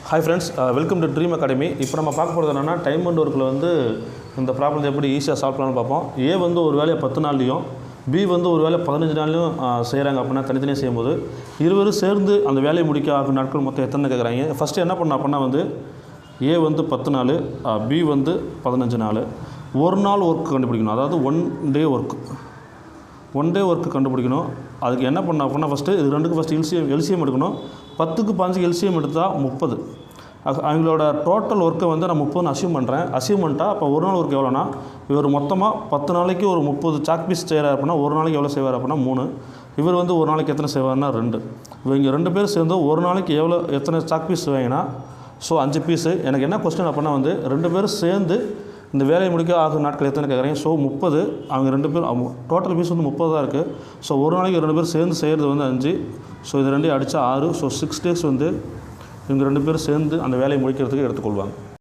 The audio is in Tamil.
Hi friends, welcome to dream academy. இப்போ நம்ம பார்க்க போகிறது என்னென்னா, டைம் அண்ட் ஒர்க்கில் வந்து இந்த ப்ராப்ளத்தை எப்படி ஈஸியாக சால்வ் பண்ணலாம்னு பார்ப்போம். ஏ வந்து ஒரு வேலையை 10 நாள்லையும் பி வந்து ஒரு வேலை 15 நாள்லையும் செய்கிறாங்க அப்படின்னா, தனித்தனியாக செய்யும்போது இருவரும் சேர்ந்து அந்த வேலையை முடிக்க ஆகும் நாட்கள் மொத்தம் எத்தனை கேட்குறாங்க. ஃபஸ்ட்டு என்ன பண்ண அப்படின்னா வந்து ஏ வந்து 10 நாள், பி வந்து 15 நாள். ஒரு நாள் ஒர்க் கண்டுபிடிக்கணும், அதாவது ஒன் டே ஒர்க்கு கண்டுபிடிக்கணும். அதுக்கு என்ன பண்ண அப்படின்னா, ஃபஸ்ட்டு இது ரெண்டுக்கு ஃபஸ்ட்டு எல்சிஎம் எடுக்கணும். 10க்கு 15 எல்சிஎம் எடுத்தால் 30. அவங்களோட டோட்டல் ஒர்க்கை வந்து நான் 30ன்னு அசியூம் பண்ணுறேன். அசியூம் பண்ணிட்டா அப்போ ஒரு நாள் ஒர்க் எவ்வளோனா, இவர் மொத்தமாக 10 நாளைக்கு ஒரு 30 சாக் பீஸ் செய்கிறார் அப்படின்னா ஒரு நாளைக்கு எவ்வளோ செய்வார் அப்படின்னா 3. இவர் வந்து ஒரு நாளைக்கு எத்தனை செய்வார்னா 2. இவங்க 2 பேர் சேர்ந்து ஒரு நாளைக்கு எத்தனை சாக் பீஸ் செய்வாங்கன்னா 5 பீஸு. எனக்கு என்ன கொஸ்டின் அப்படின்னா வந்து 2 பேரும் சேர்ந்து இந்த வேலையை முடிக்க ஆகும் நாட்கள் எத்தனை கேட்குறீங்க. 30. அவங்க 2 பேர் டோட்டல் பீஸ் வந்து 30 தான் இருக்குது. ஒரு நாளைக்கு 2 பேர் சேர்ந்து செய்கிறது வந்து 5. இது 2 அடித்தா 6. 6 டேஸ் வந்து இவங்க 2 பேரும் சேர்ந்து அந்த வேலையை முடிக்கிறதுக்கு எடுத்துக்கொள்வாங்க.